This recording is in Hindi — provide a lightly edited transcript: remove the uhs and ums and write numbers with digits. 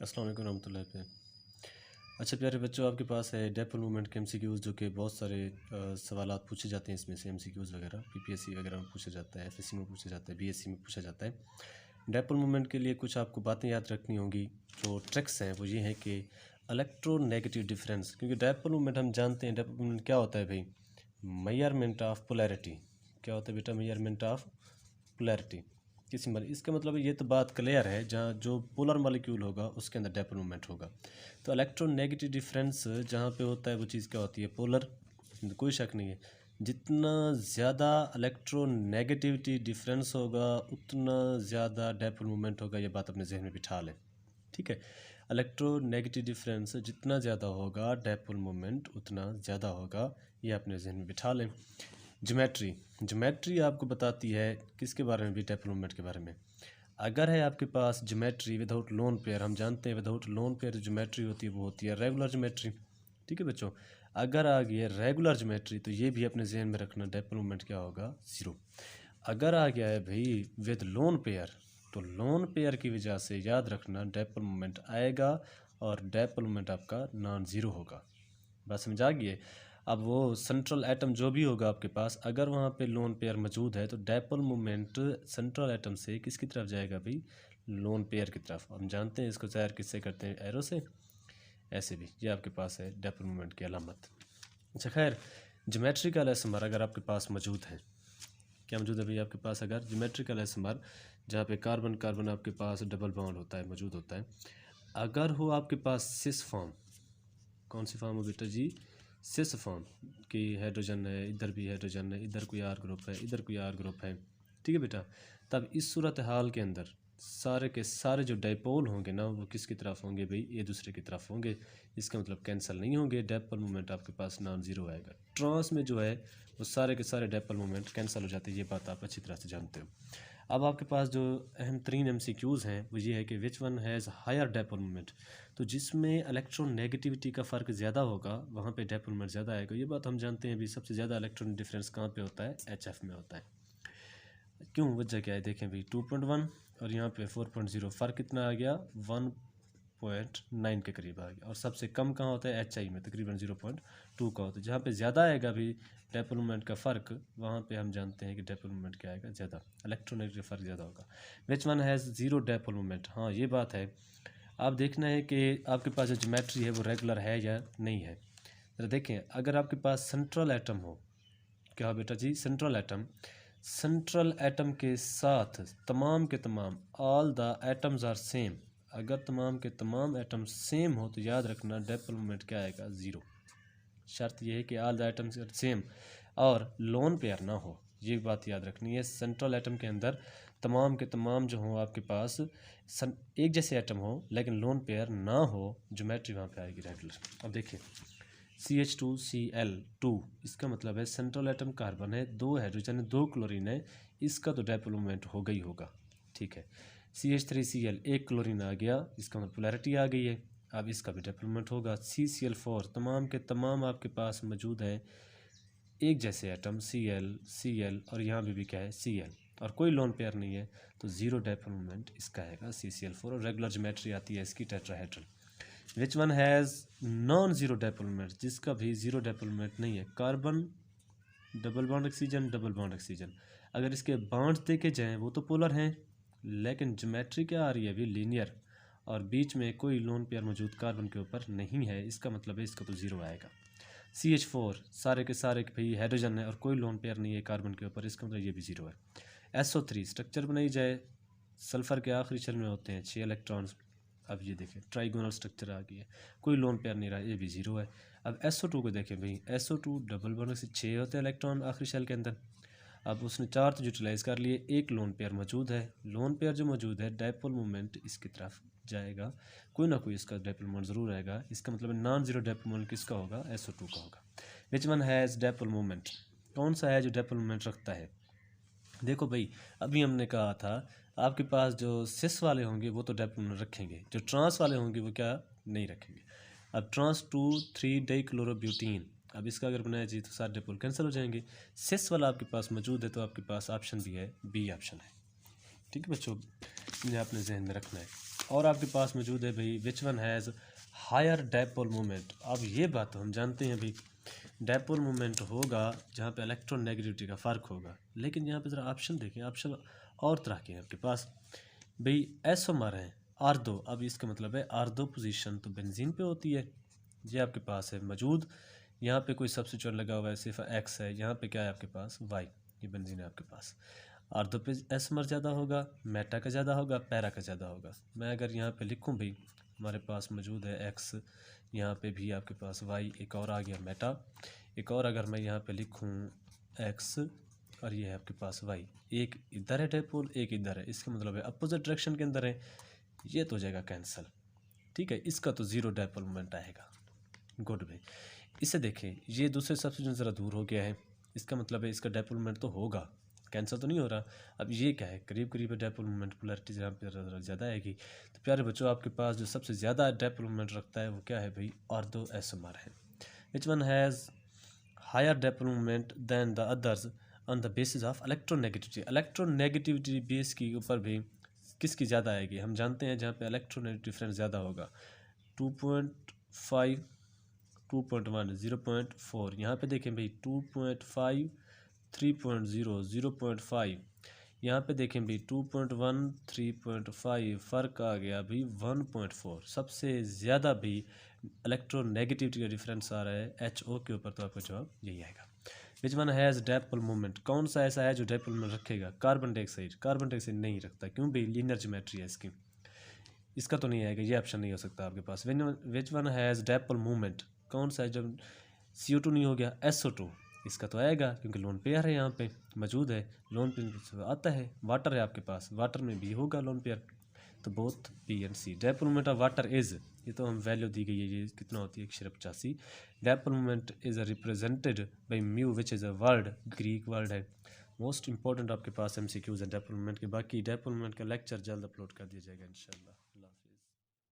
अस्सलाम वालेकुम रहमतुल्लाहि पे। अच्छा प्यारे बच्चों, आपके पास है डायपोल मूवमेंट के एमसीक्यूज़ जो कि बहुत सारे सवालात पूछे जाते हैं। इसमें से एमसीक्यूज़ वगैरह पीपीएससी वगैरह में पूछा जाता है, एफएससी में पूछा जाता है, बीएससी में पूछा जाता है। डायपोल मूवमेंट के लिए कुछ आपको बातें याद रखनी होंगी। जो ट्रिक्स हैं वो ये हैं कि इलेक्ट्रोनेगेटिव डिफरेंस, क्योंकि डायपोल मूवमेंट हम जानते हैं डायपोल मूवमेंट क्या होता है भाई, मेजरमेंट ऑफ पोलैरिटी। क्या होता है बेटा? मेजरमेंट ऑफ पोलैरिटी किसी मर इसका मतलब ये तो बात क्लियर है, जहाँ जो पोलर मॉलिक्यूल होगा उसके अंदर डायपोल मूवमेंट होगा। तो इलेक्ट्रोनेगेटिव डिफरेंस जहाँ पे होता है वो चीज़ क्या होती है? पोलर। कोई शक नहीं है, जितना ज़्यादा इलेक्ट्रोनेगेटिविटी डिफरेंस होगा उतना ज़्यादा डायपोल मूवमेंट होगा। ये बात अपने जहन में बिठा लें, ठीक है। इलेक्ट्रोनेगेटिव डिफरेंस जितना ज़्यादा होगा डायपोल मूवमेंट उतना ज़्यादा होगा, ये अपने जहन में बिठा लें। ज्योमेट्री आपको बताती है किसके बारे में भी? डायपोल मूवमेंट के बारे में। अगर है आपके पास ज्योमेट्री विदाउट लोन पेयर, हम जानते हैं विदाउट लोन पेयर ज्योमेट्री होती है वो होती है रेगुलर ज्योमेट्री, ठीक है बच्चों। अगर आ गया रेगुलर ज्योमेट्री तो ये भी अपने जहन में रखना, डायपोल मूवमेंट क्या होगा? ज़ीरो। अगर आ गया है भाई विद लोन पेयर, तो लोन पेयर की वजह से याद रखना डायपोल मूवमेंट आएगा और डायपोल मूवमेंट आपका नॉन ज़ीरो होगा। बात समझ आ गई है? अब वो सेंट्रल एटम जो भी होगा आपके पास, अगर वहाँ पे लोन पेयर मौजूद है तो डायपोल मूवमेंट सेंट्रल एटम से किसकी तरफ जाएगा भाई? लोन पेयर की तरफ। हम जानते हैं इसको ज़ाहिर किससे करते हैं? एरो से। ऐसे भी ये आपके पास है डायपोल मूवमेंट की अलामत। अच्छा खैर, ज्योमेट्रिकल एसमर अगर आपके पास मौजूद है, क्या मौजूद है भाई आपके पास? अगर ज्योमेट्रिकल एसमर जहाँ पे कार्बन कार्बन आपके पास डबल बॉन्ड होता है, मौजूद होता है, अगर हो आपके पास सिस फॉर्म, कौन सी फॉर्म हो बेटा जी? सिस फॉर्म की हाइड्रोजन है, इधर भी हाइड्रोजन है, इधर कोई आर ग्रुप है, इधर कोई आर ग्रुप है, ठीक है बेटा। तब इस सूरत हाल के अंदर सारे के सारे जो डायपोल होंगे ना वो किसकी तरफ होंगे भाई? एक दूसरे की तरफ होंगे। इसका मतलब कैंसिल नहीं होंगे, डायपोल मूवमेंट आपके पास नॉन ज़ीरो आएगा। ट्रांस में जो है वो सारे के सारे डायपोल मूवमेंट कैंसिल हो जाते हैं, ये बात आप अच्छी तरह से जानते हो। अब आपके पास जो अहम तरीन एमसीक्यूज़ हैं वो ये है कि which one has higher dipole movement. तो जिसमें इलेक्ट्रोनेगेटिविटी का फ़र्क ज़्यादा होगा वहाँ पे डायपोल मूवमेंट ज़्यादा आएगा। ये बात हम जानते हैं भी। सबसे ज़्यादा इलेक्ट्रॉन डिफरेंस कहाँ पे होता है? एचएफ में होता है। क्यों? वजह क्या है? देखें भाई 2.1 और यहाँ पे 4.0, फ़र्क कितना आ गया? 1.9 के करीब आ गया। और सबसे कम कहाँ होता है? एचआई में तकरीबन 0.2 का होता है। जहाँ पे ज़्यादा आएगा भी डायपोल मूवमेंट का फ़र्क, वहाँ पे हम जानते हैं कि डायपोल मूवमेंट क्या आएगा? ज़्यादा। इलेक्ट्रोनेगेटिव फ़र्क ज़्यादा होगा। विच one has zero dipole movement? हाँ ये बात है। आप देखना है कि आपके पास जो ज्योमेट्री है वो रेगुलर है या नहीं है। तो देखें, अगर आपके पास सेंट्रल एटम हो, क्या बेटा जी? सेंट्रल एटम, सेंट्रल एटम के साथ तमाम के तमाम all the atoms are same, अगर तमाम के तमाम एटम सेम हो तो याद रखना डायपोल मूवमेंट क्या आएगा? ज़ीरो। शर्त यह है कि all the atoms are same और लोन पेयर ना हो, ये बात याद रखनी है। सेंट्रल एटम के अंदर तमाम के तमाम जो हो आपके पास एक जैसे एटम हो लेकिन लोन पेयर ना हो, ज्योमेट्री वहाँ पे आएगी रेगुलर। अब देखिए CH2Cl2, इसका मतलब है सेंट्रल एटम कार्बन है, 2 हाइड्रोजन है, 2 क्लोरीन है, इसका तो डायपोल मूवमेंट होगा ही होगा, ठीक है। CH3Cl, 1 क्लोरीन आ गया, इसका मतलब पोलैरिटी आ गई है, अब इसका भी डायपोल मूवमेंट होगा। CCl4, तमाम के तमाम आपके पास मौजूद है एक जैसे एटम, Cl और यहाँ भी क्या है? Cl, और कोई लोन पेयर नहीं है, तो ज़ीरो डायपोल मूवमेंट इसका है CCl4। और रेगुलर ज्योमेट्री आती है इसकी tetrahedral. Which one has non zero dipole movement? जिसका भी ज़ीरो डायपोल मूवमेंट नहीं है। Carbon double bond oxygen, double bond oxygen, अगर इसके बॉन्ड्स देखे जाएँ वो तो पोलर हैं, लेकिन ज्योमेट्री क्या आ रही है अभी? लीनियर, और बीच में कोई लोन पेयर मौजूद कार्बन के ऊपर नहीं है, इसका मतलब है इसका तो ज़ीरो आएगा। CH4, सारे के सारे भाई हाइड्रोजन है और कोई लोन पेयर नहीं है कार्बन के ऊपर, इसका मतलब ये भी ज़ीरो है। SO3, स्ट्रक्चर बनाई जाए, सल्फ़र के आखिरी शेल में होते हैं 6 इलेक्ट्रॉन्स। अब ये देखें ट्राइगोनल स्ट्रक्चर आ गई है, कोई लोन पेयर नहीं रहा, ये भी ज़ीरो है। अब SO2 को देखें भाई, SO2 डबल बॉन्ड से 6 होते हैं इलेक्ट्रॉन आखिरी शेल के अंदर। अब उसने 4 तो यूटिलाइज़ कर लिए, एक लोन पेयर मौजूद है। लोन पेयर जो मौजूद है डायपोल मूवमेंट इसकी तरफ जाएगा, कोई ना कोई इसका डायपोल मूवमेंट ज़रूर आएगा। इसका मतलब नॉन ज़ीरो डायपोल मूवमेंट किसका होगा? SO2 का होगा। विच वन हैज़ डायपोल मूवमेंट? कौन सा है जो डायपोल मूवमेंट रखता है? देखो भाई, अभी हमने कहा था आपके पास जो सिस वाले होंगे वो तो डायपोल मूवमेंट रखेंगे, जो ट्रांस वाले होंगे वो क्या नहीं रखेंगे। अब ट्रांस 2,3 डाइक्लोरोब्यूटीन, अब इसका अगर बनाया जाए तो सारे डायपोल कैंसिल हो जाएंगे। सिस वाला आपके पास मौजूद है तो आपके पास ऑप्शन भी है, बी ऑप्शन है, ठीक है बच्चों, ये आपने जहन में रखना है। और आपके पास मौजूद है भाई which one has higher dipole moment. अब ये बात तो हम जानते हैं भाई, डायपोल मोमेंट होगा जहाँ पे इलेक्ट्रोनेगेटिविटी का फ़र्क होगा, लेकिन यहाँ पे ज़रा ऑप्शन देखें, ऑप्शन और तरह के हैं आपके पास भाई। एसोमर हैं आर2, अब इसका मतलब है R2 पोजीशन तो बेंजीन पे होती है, ये आपके पास है मौजूद। यहाँ पे कोई सब्स्टिट्यूएंट लगा हुआ है, सिर्फ एक्स है, यहाँ पे क्या है आपके पास वाई, ये बेंजीन है आपके पास। R2 पे एसोमर ज़्यादा होगा, मेटा का ज़्यादा होगा, पैरा का ज़्यादा होगा। मैं अगर यहाँ पे लिखूँ भाई, हमारे पास मौजूद है एक्स, यहाँ पे भी आपके पास वाई, एक और आ गया मेटा, एक और अगर मैं यहाँ पे लिखूँ एक्स और ये है आपके पास वाई, एक इधर है डायपोल, एक इधर है, इसका मतलब है अपोजिट डायरेक्शन के अंदर है, ये तो हो जाएगा कैंसिल। ठीक है, इसका तो ज़ीरो डायपोल मोमेंट आएगा। गुड भाई, इसे देखें, ये दूसरे सब्स्टिट्यूएंट ज़रा दूर हो गया है, इसका मतलब है इसका डायपोल मोमेंट तो होगा, कैंसिल तो नहीं हो रहा। अब ये क्या है, करीब करीब डायपोल मोमेंट, पोलैरिटी यहाँ पर ज़्यादा आएगी। तो प्यारे बच्चों, आपके पास जो सबसे ज़्यादा डायपोल मोमेंट रखता है वो क्या है भाई, R2 एसोमर है। Which one has higher dipole moment than the others on the basis of electronegativity. Electronegativity base के ऊपर भी किसकी ज़्यादा आएगी, हम जानते हैं जहाँ पे इलेक्ट्रोनेगेटिव डिफरेंस ज़्यादा होगा, 2.5, 2.1, 0.4। यहाँ पे देखें भाई 2.5, 3.0, 0.5। यहाँ पे देखें भाई 2.1, 3.5, फ़र्क आ गया भाई 1.4। सबसे ज़्यादा भी इलेक्ट्रोनेगेटिविटी का डिफरेंस आ रहा है HO के ऊपर, तो आपका जवाब यही आएगा। विच वन हैज़ डायपोल मोमेंट, कौन सा ऐसा है जो डायपोल मोमेंट रखेगा, कार्बन डाइऑक्साइड। कार्बन डाइऑक्साइड नहीं रखता, क्यों भाई, लीनियर ज्योमेट्री है इसकी, इसका तो नहीं आएगा, ये ऑप्शन नहीं हो सकता आपके पास। Which one has dipole moment, कौन सा है जब CO2 नहीं हो गया, SO2, इसका तो आएगा क्योंकि लोन पेयर है, यहाँ पे मौजूद है, लोन पेयर आता है। वाटर है आपके पास, वाटर में भी होगा लोन पेयर, तो both B and C। Dipole moment of water is, ये तो हम वैल्यू दी गई है, ये कितना होती है 185। Dipole moment is represented by mu which is a word, Greek word है। मोस्ट इंपॉर्टेंट आपके पास MCQs है डायपोल मोमेंट के। बाकी डायपोल मोमेंट का लेक्चर जल्द अपलोड कर दिया जाएगा इंशाल्लाह।